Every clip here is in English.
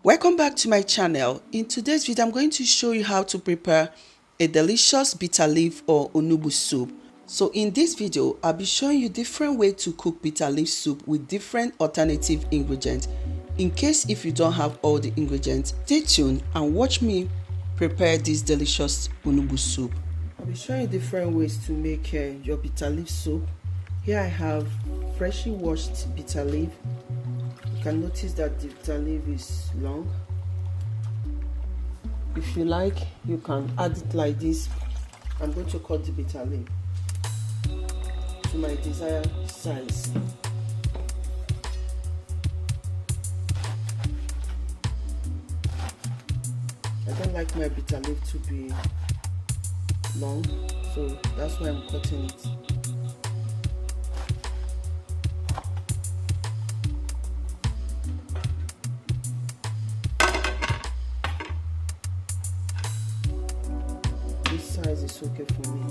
Welcome back to my channel. In today's video, I'm going to show you how to prepare a delicious bitter leaf or Onugbo soup. So in this video, I'll be showing you different ways to cook bitter leaf soup with different alternative ingredients. In case if you don't have all the ingredients, stay tuned and watch me prepare this delicious Onugbo soup. I'll be showing you different ways to make your bitter leaf soup. Here I have freshly washed bitter leaf. You can notice that the bitter leaf is long. If you like, you can add it like this. I'm going to cut the bitter leaf to my desired size. I don't like my bitter leaf to be long, so that's why I'm cutting it. This size is okay for me.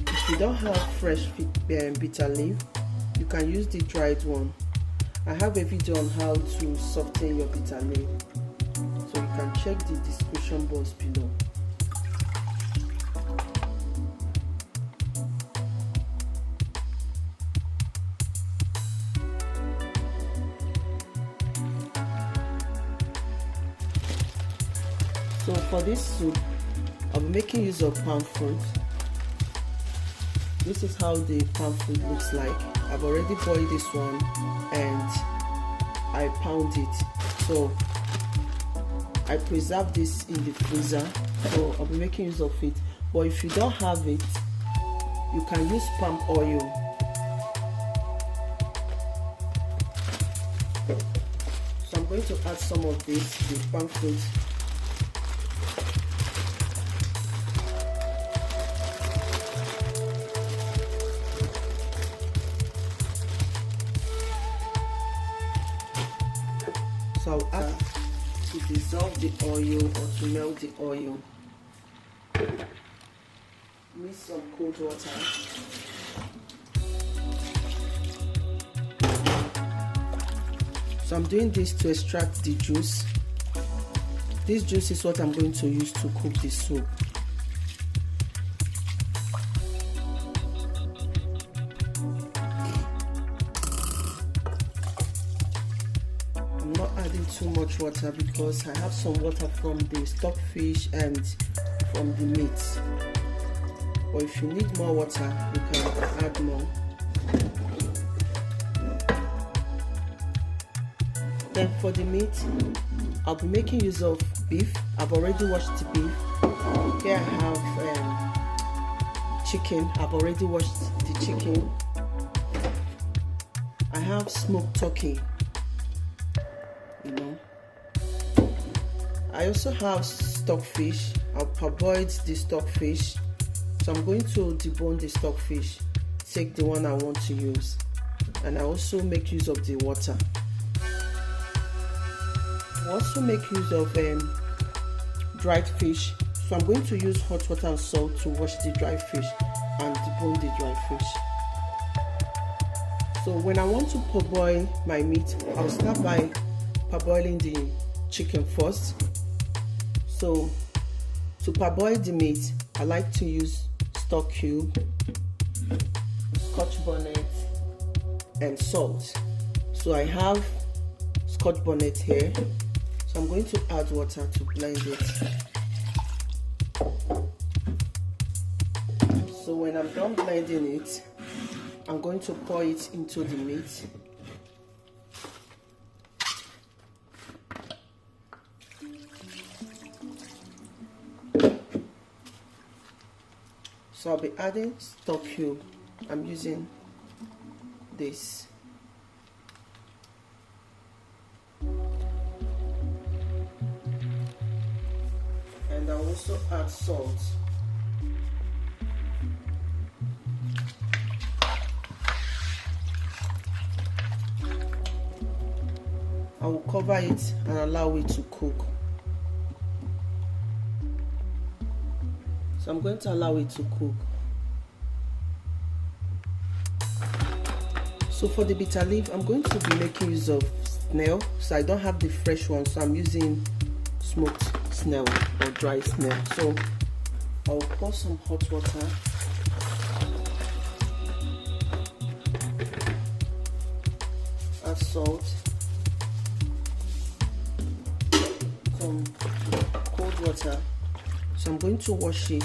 If you don't have fresh bitter leaf, you can use the dried one. I have a video on how to soften your bitter leaf, so you can check the description box below. So for this soup, I'll be making use of palm fruit. This is how the palm fruit looks like. I've already boiled this one and I pound it. So I preserve this in the freezer. So I'll be making use of it. But if you don't have it, you can use palm oil. So I'm going to add some of this, the palm fruit. So I'll add to dissolve the oil or to melt the oil. Mix some cold water. So I'm doing this to extract the juice. This juice is what I'm going to use to cook the soup. I'm not adding too much water because I have some water from the stockfish and from the meat. But if you need more water, you can add more. Then for the meat, I'll be making use of beef. I've already washed the beef. Here I have chicken. I've already washed the chicken. I have smoked turkey. I also have stockfish. I've parboiled the stockfish. So I'm going to debone the stockfish, take the one I want to use, and I also make use of the water. I also make use of dried fish. So I'm going to use hot water and salt to wash the dried fish and debone the dried fish. So when I want to parboil my meat, I'll start by parboiling the chicken first. So to parboil the meat, I like to use stock cube, scotch bonnet, and salt. So I have scotch bonnet here. So I'm going to add water to blend it. So when I'm done blending it, I'm going to pour it into the meat. So I'll be adding stock cube. I'm using this. And I'll also add salt. I will cover it and allow it to cook. So I'm going to allow it to cook. So for the bitter leaf, I'm going to be making use of snail. So I don't have the fresh one, so I'm using smoked snail or dry snail. So I'll pour some hot water. Add salt. Some cold water. So I'm going to wash it.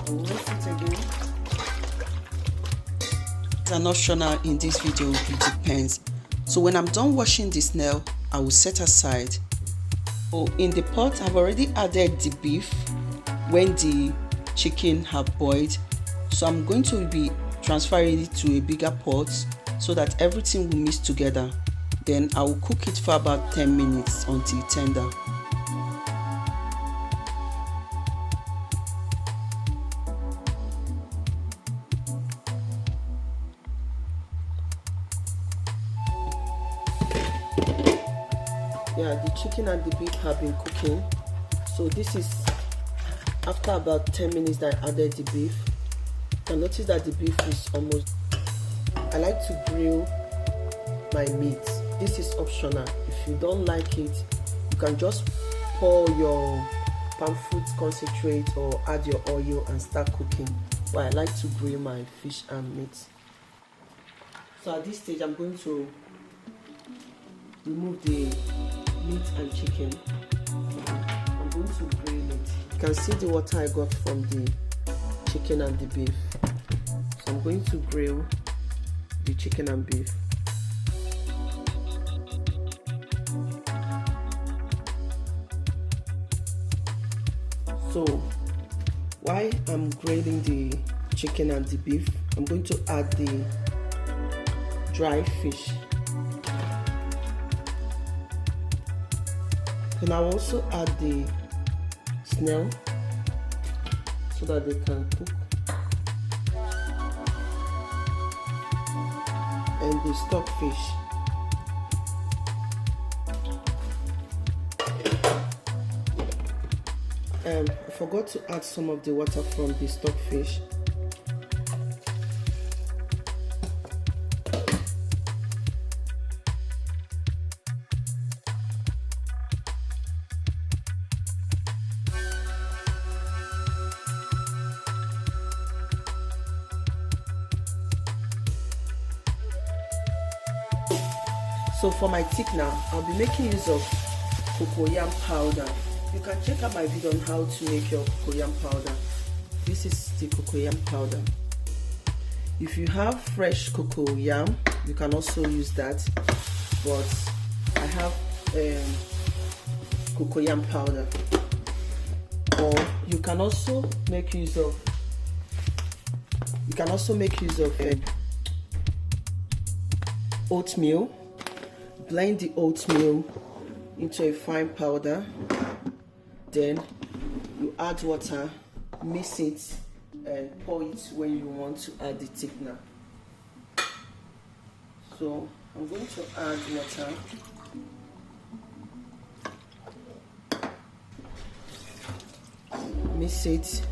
I'll rinse it again. It's an optional in this video, it depends. So when I'm done washing the snail, I will set aside. Oh, in the pot, I've already added the beef when the chicken have boiled. So I'm going to be transferring it to a bigger pot so that everything will mix together. Then I will cook it for about 10 minutes until tender. Yeah, the chicken and the beef have been cooking. So this is after about 10 minutes that I added the beef. You can notice that the beef is almost... I like to grill my meat. This is optional. If you don't like it, you can just pour your palm fruit concentrate or add your oil and start cooking. But I like to grill my fish and meat. So at this stage, I'm going to remove the meat and chicken. I'm going to grill it. You can see the water I got from the chicken and the beef. So I'm going to grill the chicken and beef. So while I'm grilling the chicken and the beef, I'm going to add the dry fish. Then I'll also add the snail so that they can cook, and the stockfish. I forgot to add some of the water from the stockfish. So for my thickener, I'll be making use of cocoyam powder. You can check out my video on how to make your cocoyam powder. This is the cocoyam powder. If you have fresh cocoyam, you can also use that, but I have cocoyam powder. Or you can also make use of oatmeal. Blend the oatmeal into a fine powder. Then you add water, mix it, and pour it when you want to add the thickener. So I'm going to add water. Mix it.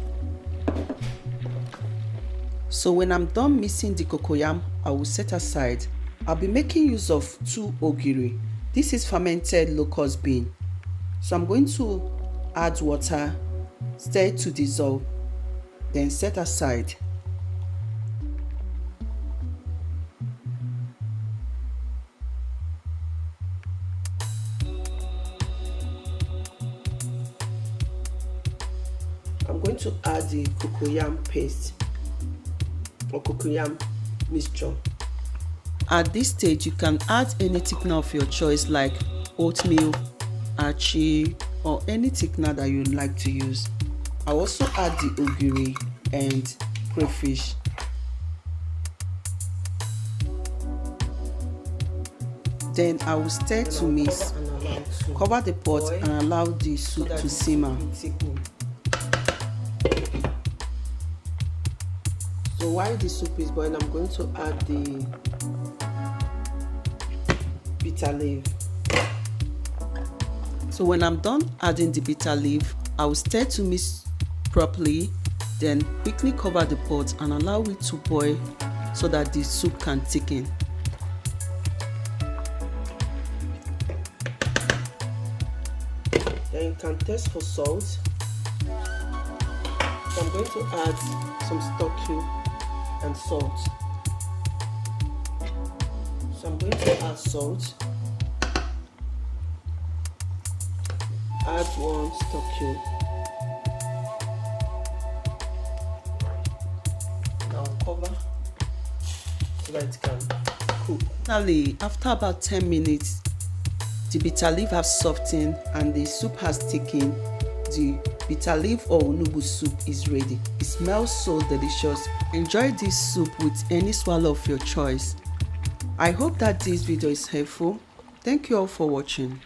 So when I'm done mixing the cocoyam, I will set aside. I'll be making use of 2 ogiri. This is fermented locust bean. So I'm going to add water, stir it to dissolve, then set aside. I'm going to add the cocoyam paste or cocoyam mixture. At this stage, you can add any thickener of your choice like oatmeal, achi, or any thickener that you like to use. I also add the ogiri and crayfish. Then I will stir to mix. Cover the pot and allow the soup to simmer. So while the soup is boiling, I'm going to add the bitter leaf. So when I'm done adding the bitter leaf, I will stir to mix properly, then quickly cover the pot and allow it to boil so that the soup can thicken. Then you can test for salt. So I'm going to add some stock cube and salt. So I'm going to add salt. Add 1 stock cube. Now cover so that it can cook. Finally, after about 10 minutes, the bitter leaf has softened and the soup has thickened. The bitter leaf or Onugbo soup is ready. It smells so delicious. Enjoy this soup with any swallow of your choice. I hope that this video is helpful. Thank you all for watching.